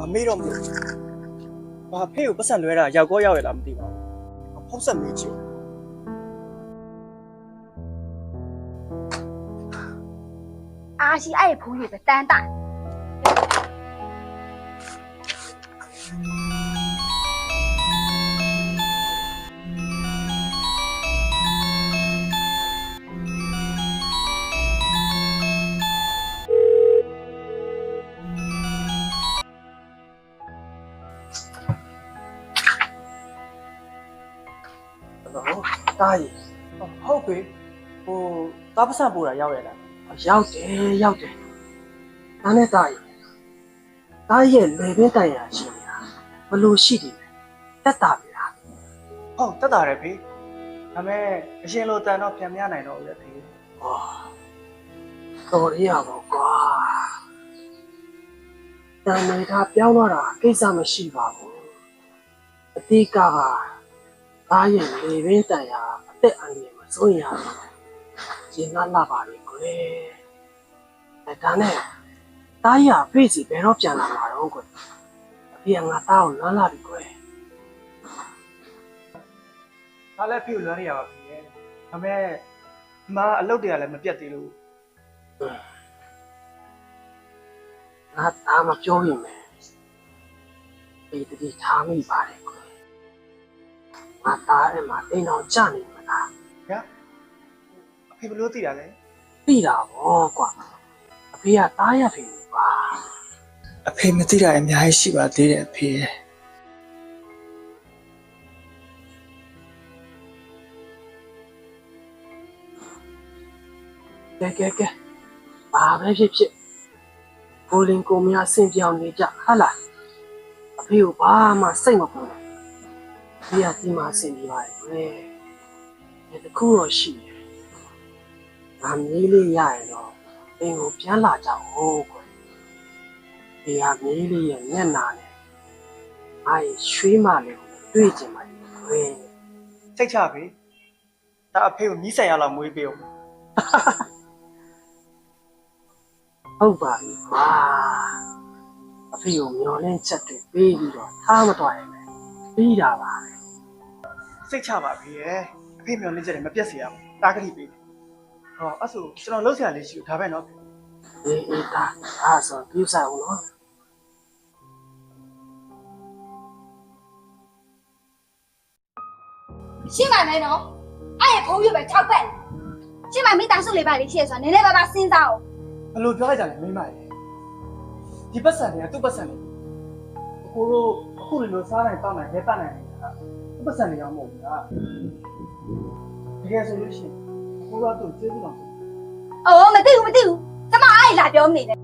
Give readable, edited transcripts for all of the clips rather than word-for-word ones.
ငါမေးတော့မလို့ဘာဖေးကိုပတ်စံလွဲတာရောက်ရလားမသိပါဘူးဖောက်ဆက်မေးချင်阿西爱朋友的担当。တားရီဟုတ်ပြီတားပတ်စံပို့တာရောက်ရလားရောက်တယ်ဒါနဲ့တားရဲ့လေဘင်းတိုင်ရရှိနေတာဘလို့ရှိတယ်တက်တာပြီလား ဟုတ်တက်တာတယ်ဖေဒါပေမဲ့အရင်လိုတန်တော့ပြန်မရနိုင်တော့ဘူးလေဖေတော်ရရပါကွာတန်နေတာပြောင်းသွားတာကိစ္စမရှိပါဘူးအတိကတားရဲ့လေဘင်းတိုင်ရအသက်အန္တရာယ်မစိုးရဘူးရင်လာပါလေကွယ်ဒါနဲ့တားရဖေးစီဘယ်တော့ပြန်လာမှာတော့ကွယ်အဖေကငါတားကိုလွမ်းလာပြီကွယ်ဒါလည်းဖေကိုလွမ်းနေရပါဖေဒါပေမဲ့ဒီမှာအလုပ်တွေကလည်းမပြတ်သေးလို့ငါတားမပြောရင်ပဲဖေးတတိထားမိပါတယ်ကွယ်ငါတားအဲ့မှာအိမ်အောင်ကြနေမလားညာအဖေဘလို့သိတာလဲသိတာဗောကွာအဖေကတားရဖေပါအဖေမသိတာအများကြီးရှိပါသေးတယ်အဖေကဲဘာပဲဖြစ်ကိုလင်ကိုမရဆင်ပြောင်းနေကြဟာလားအဖေကိုဘာမှစိတ်မပူနဲ့ဒီကဒီမှာဆင်ပြပါတယ်ကွယ်ဒီတခုတော့ရှိတယ်ငါမီးလေးရရင်တော့အိမ်ကိုပြန်လာကြအောင်ကွယ်ဒီဟာမီးလေးရဲ့မျက်နှာနဲ့အားရွှေမလေးကိုတွေ့ကြမှာကွယ်စိတ်ချဖေဒါအဖေကိုနီးဆိုင်ရလောက်မွေးပေးအောင်ဟုတ်ပါပြီကွာအဖေကိုမျောလင်းချက်တွေပေးပြီးတော့ထားမတော်ရင်လည်းပြီးတာပါပဲစိတ်ချပါဖေအဖေမျောလင်းချက်တွေမပြတ်စေရဘူးတားကတိပေးအဲ့ဆိုကျွန်တော်လှုပ်ရှားလေးရှိဒါပဲနော်အေးဒါအားဆိုပြူစားဦးနော်ရှင်းပါမယ်နော်အဲ့ရဖုံးရွက်ပဲထောက်ပတ်ရှင်းပါမိသားစုလေးပါလေးရှိရဆိုနည်းနည်းပါးပါးစဉ်းစားအောင်ဘယ်လိုပြောလိုက်ကြလဲမိမရေဒီပတ်စံတွေကသူ့ပတ်စံတွေကိုတို့အခုလိုစားနိုင်တောက်နိုင်လဲပတ်နိုင်နေတာသူ့ပတ်စံတွေရောမဟုတ်ဘူးလားတကယ်ဆိုလို့ရှိရင်ကိုတို့တော့ကျေးဇူးတော်အော်မသိဘူးကျမအဲ့လာပြောမနေနဲ့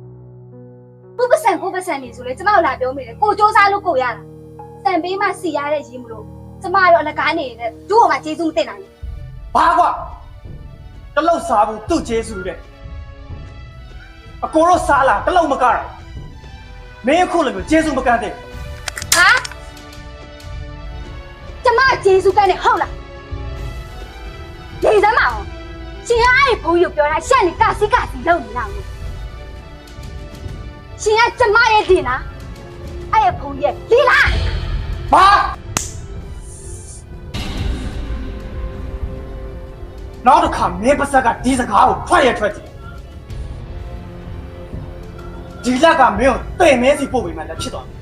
ကိုပတ်စံနေဆိုလေကျမလာပြောမိတယ်ကိုစူးစမ်းလို့ကိုရတာစံပေးမှစီရတဲ့ရင်းမလို့ကျမတော့အလကားနေတဲ့တို့ကမှကျေးဇူးမသိနိုင်ဘူးဘာကွာတလောက်စားဘူးသူ့ကျေးဇူးတဲ့အကိုတို့စားလာတလောက်မကတာမင်းအခုလည်းကျေးဇူးမကမ်းတဲ့ဟာကျမကျေးဇူးကနဲ့ဟုတ်လားဒီစမ်းမအောင်ရှင်ကအဲ့ဘုံယူပြောတာရှက်နေကစီလုပ်နေတာလို့ရှင်ကကျမရဲ့တင်လားအဲ့ဘုံရဲ့လီလားဘာနောက်တစ်ခါမင်းပါစက်ကဒီစကားကိုထွက်ကြည့်ဒီလက်ကမင်းကိုတိမ်မဲစီပို့ပေးမှလည်းဖြစ်သွားတယ်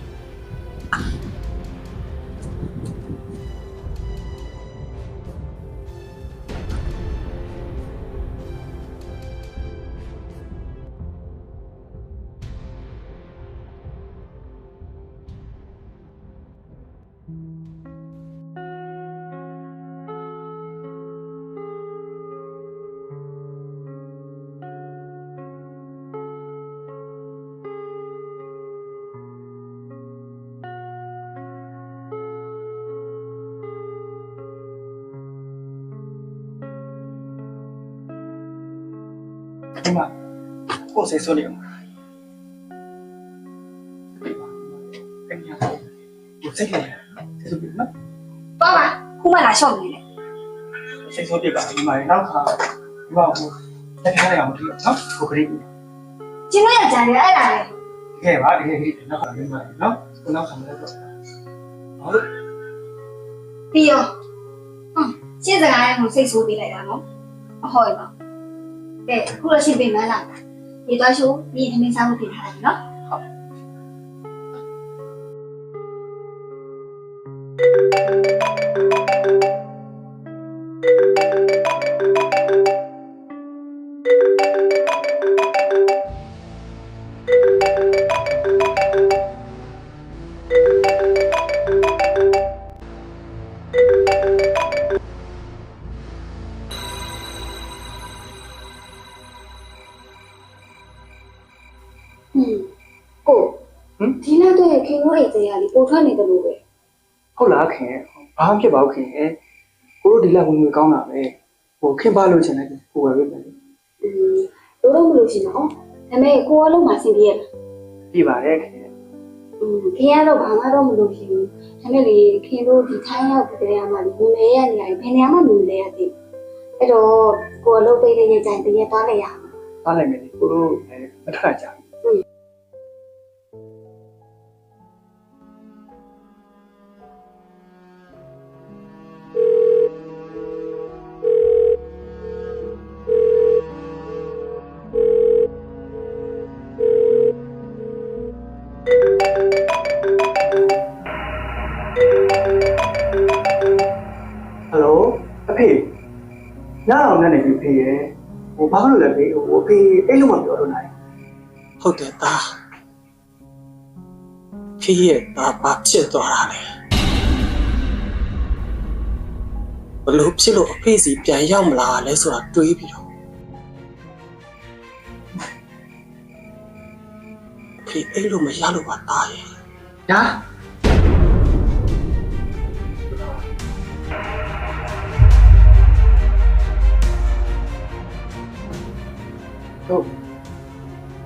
ဒီမှာကိုယ်စိတ်ဆိုးနေအောင်အဲ့ညာကိုစိတ်နေစိတ်ဆိုးပြီနော် သွားပါခုမှလာရှော့နေတယ် စိတ်ဆိုးပြပါဒီမှာနောက်ခါဒီမှာဟိုတက်ထားရအောင်ဒီနော်ကိုခရီး ကျင်းလို့ရကြတယ်အဲ့ဒါလေ ခဲ့ပါဒီခေတ်နောက်ခါဒီမှာနော်ကိုနောက်ခါမလဲတော့ဟုတ် ပြီးရောရှင်းစကားရဲ့ကိုစိတ်ဆိုးပေးလိုက်တာနော်အဟောရပါကဲခုလို့ရှင်းပေးမှလားဒီတော့ရှိုးဒီထမင်းစားဖို့ပြင်ထားတယ်နော်ကိုဒီနေ့တော့ခင်တို့အိမ်တရားလေးပို့ထွက်နေတယ်လို့ပဲ ဟုတ်လားခင်ဘာမှဖြစ်ပါဘူးခင်ကိုတို့ဒီလောက်ဝင်ကောင်းတာပဲဟိုခင်ပါလို့ချင်တယ်ကိုပဲပဲ တို့တော့မလို့ရှိနော်ဒါပေမဲ့ကိုကလုံးမဆင်ပြေရလား ပြပါတယ်ခင် ခင်ကတော့ဘာမှတော့မလို့ရှိဘူးဒါပေမဲ့လေခင်တို့ဒီထိုင်းရောက်တဲ့နေရာမှာဒီနေရာနေရာဘယ်နေရာမှမလဲရသေးအဲ့တော့ကိုကလုံးပေးတဲ့ကြိုင်တည်းသွားလိုက်ရအောင် ပါလိုက်မယ်ကိုတို့မထွက်ကြဟယ်လိုအဖေညအောင်နဲ့နေပြီဖေရဲ့ဟိုဘာလို့လဲဖေဟိုအဖေအဲ့လိုမှပြောလို့နိုင် ဟုတ်တယ်သားဖေးရဲ့သားဘာဖြစ်သွားတာလဲဘလို့ဖြစ်လို့အဖေစီပြန်ရောက်မလာလဲဆိုတာတွေးပြီးတော့ဖေးအဲ့လိုမရလို့ပါသားရဲ့ ညာဟုတ်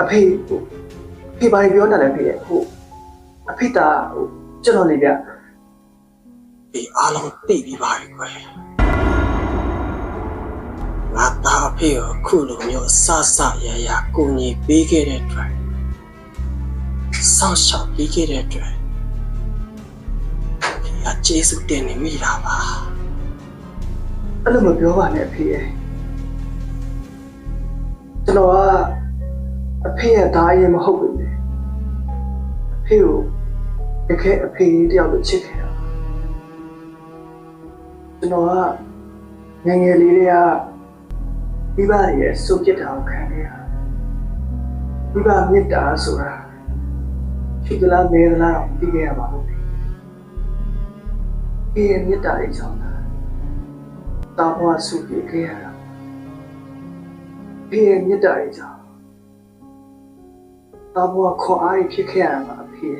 အဖေဘာပြောနေလဲဖေရဲ့ဟိုအဖေတာဟိုကျွန်တော်နေပြ ဖေးအားလုံးသိပြီးပါပြီကွယ်ငါသားအဖေကိုအခုလိုမျိုးဆဆရရကိုညီပေးခဲ့တဲ့အတွက်ဆောင်းရှောက်ပေးခဲ့တဲ့အတွက်ဖေးကကျေးဇူးတင်နေမိတာပါ အဲ့လိုမပြောပါနဲ့အဖေရဲ့ကျွန်တော်ကအဖေရဲ့ဓာတ်ရင်မဟုတ်ဘူးလေအဖေကိုတကယ်အဖေတယောက်လိုချစ်ခဲ့တာကျွန်တော်ကငယ်ငယ်လေးတွေကမိဘရဲ့စုပ်ပြစ်တာကိုခံခဲ့ရမိဘမြတ်တာဆိုတာရှိသလားမဲသလားတော့သိခဲ့ရပါဘူးဖေရဲ့မြတ်တာလေးကြောင့်တာဘွားစုပြစ်ခဲ့ရတာဖေရဲ့မြတ်တာလေးကြောင့်တာဘွားခေါ်အားဖြစ်ခဲ့ရမှာအဖေ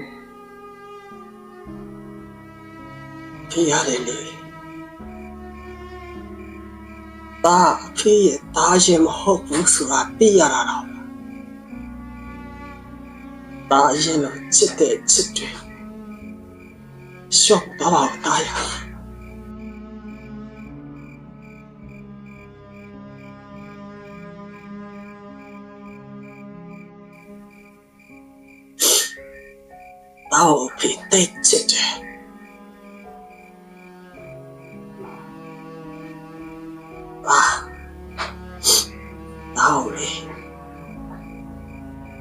ဖေးရတယ်လေသားအဖေရဲ့သားရင်မဟုတ်ဘူးဆိုတာသိရတာတော့သားရင်လို့ချစ်တဲ့ချစ်တယ်ရှော့တော့တားရတော့ဖေးတဲ့ချစ်တယ်တော့လေ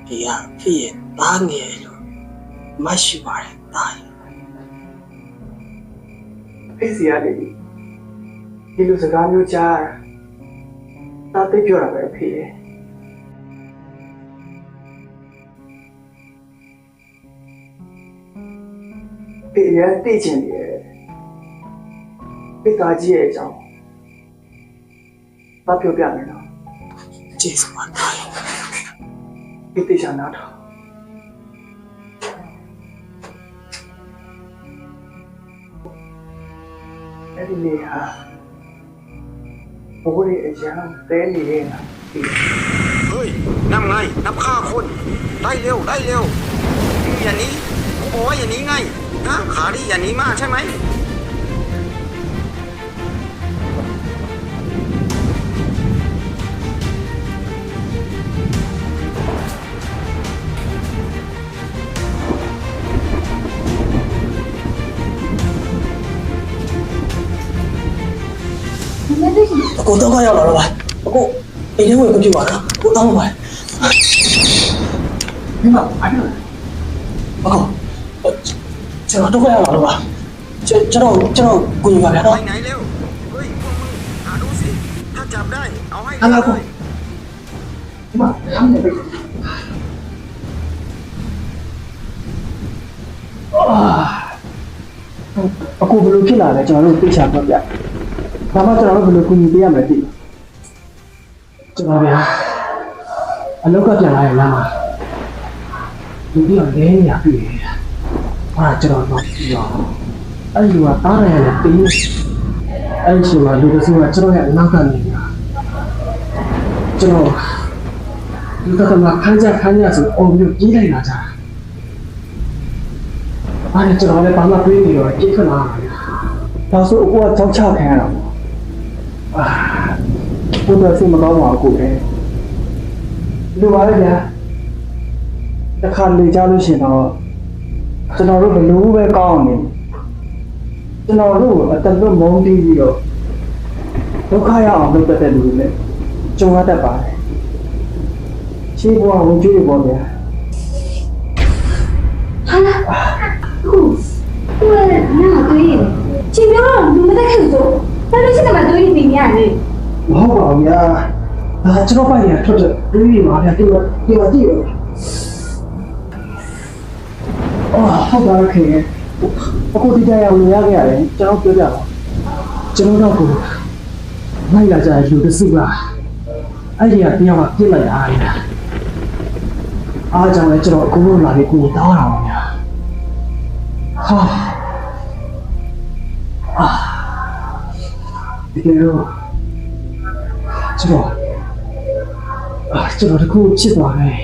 ဖေးရဲ့သားငယ်လို့မရှိပါနဲ့တားရ ဖေးစီရတယ်ဒီလိုစကားမျိုးကြားတာသိပြောတာပဲဖေးဖေးရသိချင်တယ်ဖေးသားကြီးရဲ့အကြောင်းဘာပြောပြနေတော့ ကျေးဇူးပါတားရ ဖေးသိချင်တာတော့အဲ့ဒီနေဟာဘိုးရဲ့အရာတဲနေတဲ့လားဖေး ฮ้ยนับไงนับฆ่าคนได้เร็วอย่าหนีกูบอกว่าอย่าหนีไงนะขาดิอย่าหนีมากใช่ไหม အကိုတော့ခရောက်လာတော့ပါအကိုအိမ်ထဲဝင်ကြည့်ပါနော်ကိုတောင်းပါမင်းမအားရအကိုကျွန်တော်တော့ခရောက်လာတော့ပါကျွန်တော်ကိုကြီးပါဗျာနော် ไปไหนเร็วเฮ้ยพวกมึงหาดูสิถ้าจับได้เอาให้ အားလားကို เลย ဒီမှာအားနေပြီအခုဘယ်လိုဖြစ်လာလဲကျွန်တော်တို့သိချင်တော့ဗျဒါမှကျွန်တော်တို့ဘယ်လိုကူညီပေးရမလဲသိကျွန်တော်ဗျာအလောက်ကပြန်လာရင်လမ်းမှာလူပြီးတော့လဲနေရပြီဟာကျွန်တော်တော့ပြီးတော့အဲ့လူကတားရရနဲ့တင်းအဲ့ဒီမှာလူတစ်စုကကျွန်တော်ရဲ့အနောက်ကနေကျွန်တော်လူကတည်းကခိုင်းကြဆိုအော်မျိုးကြီးလိုက်လာကြအားနဲ့ကျွန်တော်လည်းဘာမှတွေးနေတော့ကြည့်ခလာတာဒါဆိုအကူကကြောက်ချခံရတာပေါ့ဘုရားစိတ်မကောင်းပါဘူးကိုယ်လူပါလေဗျာတစ်ခါလေကြားလို့ရှင်တော့ကျွန်တော်တို့ဘလို့ပဲကောင်းအောင်နေကျွန်တော်တို့အတလွတ်မုန်းတီးပြီးတော့ဒုက္ခရအောင်လုပ်တတ်တဲ့လူတွေနဲ့ကြုံရတတ်ပါတယ်ရှင်းဘဝဝင်ကြည့်ရပေါ့ဗျာ ဟာလားဟိုနာတွေးချင်ပြောတော့လူမတက်ခဲ့ဆိုဘာလို့ရှိတယ်မှာတွေးနေနေရလဲ မဟုတ်ပါဘူးဗျာဒါကျွန်တော်ပိုင်ရထွက်တဲ့တွေးနေပါဗျာဒီမှာကြည့်ရဟုတ်ပါရဲ့အခုဒီတရားဝင်ရခဲ့ရတယ်ကျွန်တော်ပြောပြပါကျွန်တော်တော့ကိုလိုက်လာကြတဲ့လူတစ်စုကအဲ့ဒီကတယောက်ကပြစ်လိုက်တာလေအားကြောင့်လည်းကျွန်တော်အခုလိုလာပြီးကိုတောင်းတာပါဗျာဒီကေရောကျွန်တော်တခုဖြစ်သွားတယ်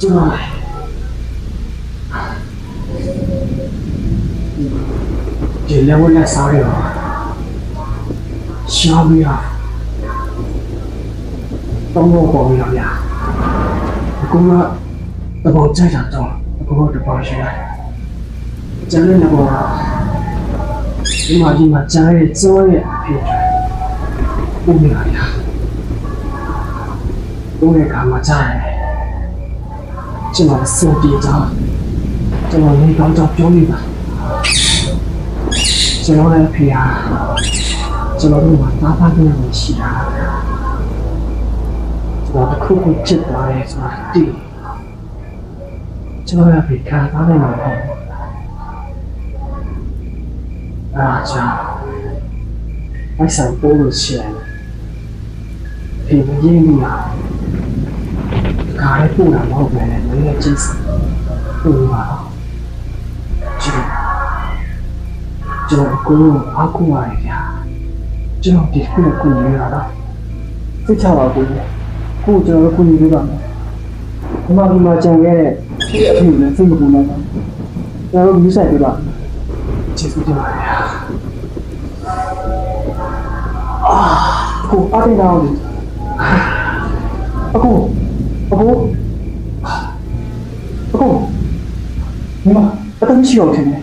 ကျွန်တော်ဒီလေဝနဲ့စားရရှားမရတော့ပေါ်ရဗျာအခုမှတော့ကြိုက်တာတော့အခုတော့ပါရှိတယ်ကျန်တဲ့ဘောဒီမှာကြားရဲ့ကြောရဲ့အဖြစ်ပုံရဗျာဘုံရဲ့ခါမှာကြားတယ်ကျွန်တော်စုံပြေကြောင်းကျွန်တော်နေကောင်းကြောင်းပြောနေပါကျွန်တော်လည်းဖေဟာကျွန်တော်တို့မှာသားသားကနေရှိတာကျွန်တော်တစ်ခုခုဖြစ်သွားတယ်ဆိုတာသိကျွန်တော်လည်းဖေခံစားနိုင်မှာပေါ့အားကြောင့်မိုက်ဆိုင်ပိုးလို့ရှိတယ်ဖေမရင်းမိတာကားလေးပို့တာမဟုတ်ပဲနဲ့လည်းကျင်းစပို့ပါကျွန်တော်ကိုအားကိုးရတယ်ဗျာကျွန်တော်ဒီခုကိုညီရတာသိချပါဘူးကိုကျွန်တော်ကိုညီရပါမယ်ဒီမှာကြံခဲ့တဲ့ဒီအဖေနဲ့စိတ်မပူနိုင်ပါဘူးကျွန်တော်ယူဆိုင်ပြပါကျေးဇူးတင်ပါတယ်ဗျာကိုအားတင်တော့အခုမမအတမ်းရှိအောင်ထင်တယ်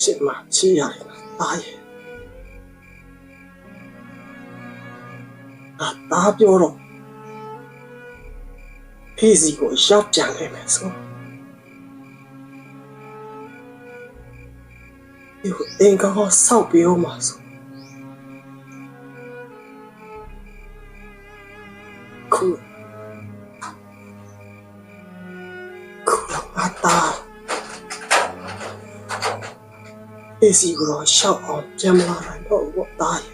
ရှစ်မှာချီးရတယ်တားရဲ့ တာပြောတော့ဖေးစီကိုရောက်ပြန်ခဲ့မယ်ဆိုဒီအင်္ဂါကိုစောက်ပြောမှာဆိုခုအတာဖေးစီကိုရှောက်အောင်ကြမ်းလာနိုင်တော့ဘောတား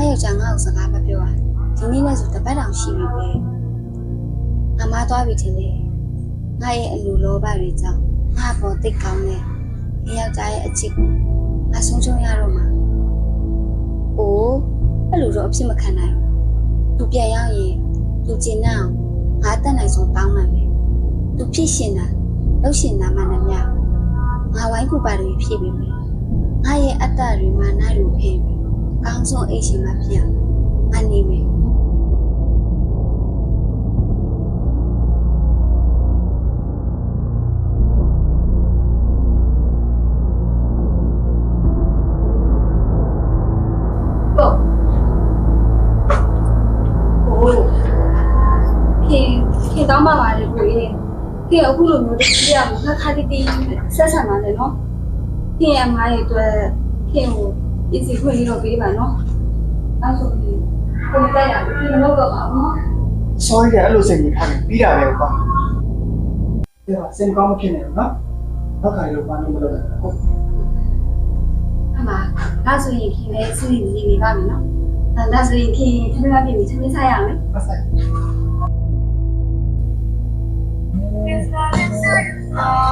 ယောက်ျားငါ့ကိုစကားမပြောရဒီနေ့နဲ့ဆိုတပတ်တောင်ရှိပြီပဲငါမသွားပြီထင်တယ်ငါရဲ့အလိုလောဘတွေကြောင့်ငါပေါ်တိတ်ကောင်းတဲ့ဒီယောက်ျားရဲ့အချစ်ကိုငါဆုံးရှုံးရတော့မှာအိုးအဲ့လိုတော့အဖြစ်မခံနိုင်ဘူးသူပြန်ရောက်ရင်သူကျင်တဲ့အောင်ငါတက်နိုင်ဆုံးတောင်းနိုင်မယ်သူဖြစ်ရှင်တာလှုပ်ရှင်တာမှလည်းများငါဝိုင်းကူပါတွေဖြည့်ပေးမယ်ငါရဲ့အတ္တတွေမာနတွေဖယ်ပြီးအကောင်းဆုံးအိမ်ရှင်မှာဖြစ်အောင်ငါနေမယ်ခင်တောင်းပါပါလေကိုကြီးခင်အခုလိုမျိုးတည်းရမှာခါတီတီဆက်ဆံပါလေနော်ခင်အမားရဲ့အတွက်ခင်ကိုအစီခွင့်လေးတော့ပေးပါနော်အဲ့ဆိုရင်ကိုတက်ရပြီခင်လို့တော့ပါနော် sorry အဲ့လိုစိတ်ကြီးထားတယ်ပြီးတာပဲကွာဒီတော့စင်ကောင်းမဖြစ်နေဘူးနော်နောက်ခါလို့ဘာလို့မလုပ်လဲဟုတ် အမဒါဆိုရင်ခင်လည်းစိတ်ကြီးနေပါမယ်နော်ဒါဆိုရင်ခင်သမီးမပြင်ပြီးသမီးစားရမယ် ပတ်ဆိုင်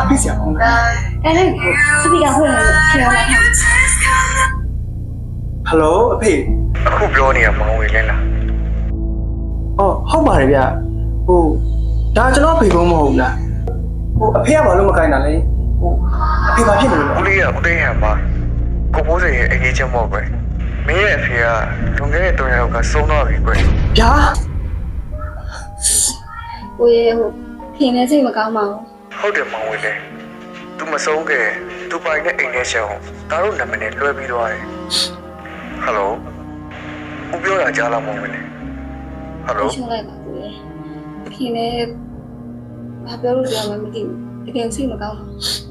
အပစ္စည်းအောင်လား အဲ့ဒါကိုစပီကာဖွင့်လို့ခင်ရောလိုက်ဟာ ဟယ်လိုအဖေ အခုပြောနေတာမောင်ဝေလဲလား အော်ဟုတ်ပါတယ်ဗျဟိုဒါကျွန်တော်ဖေဖုံးမဟုတ်ဘူးလားဟိုအဖေကဘာလို့မကိုင်းတာလဲဟိုအဖေဘာဖြစ်နေလဲ ဦးလေးကဦးသိန်းဟန်ပါကိုပိုးစေရဲ့အရေးချင်းမော့ပဲမင်းရဲ့အဖေကလွန်ခဲ့တဲ့3 ရက်ကဆုံးတော့ပြီကွယ် ဗျာ ကိုရဲ့ဟိုခင်လည်းစိတ်မကောင်းပါဘူး ဟုတ်တယ်မောင်ဝေလဲ तू မဆုံးခဲ့ तू ပိုင်တဲ့အိမ်ထဲရှောင်းဒါတို့နာမည်နဲ့လွှဲပြီးသွားတယ်ဟယ်လိုဦးပြောတာကြားလားမောင်ဝေလဲဟယ်လို ချုံလိုက်ပါကိုရဲ့ခင်လည်းဘာပြောလို့ပြောမှမသိဘူးတကယ်စိတ်မကောင်းဘူး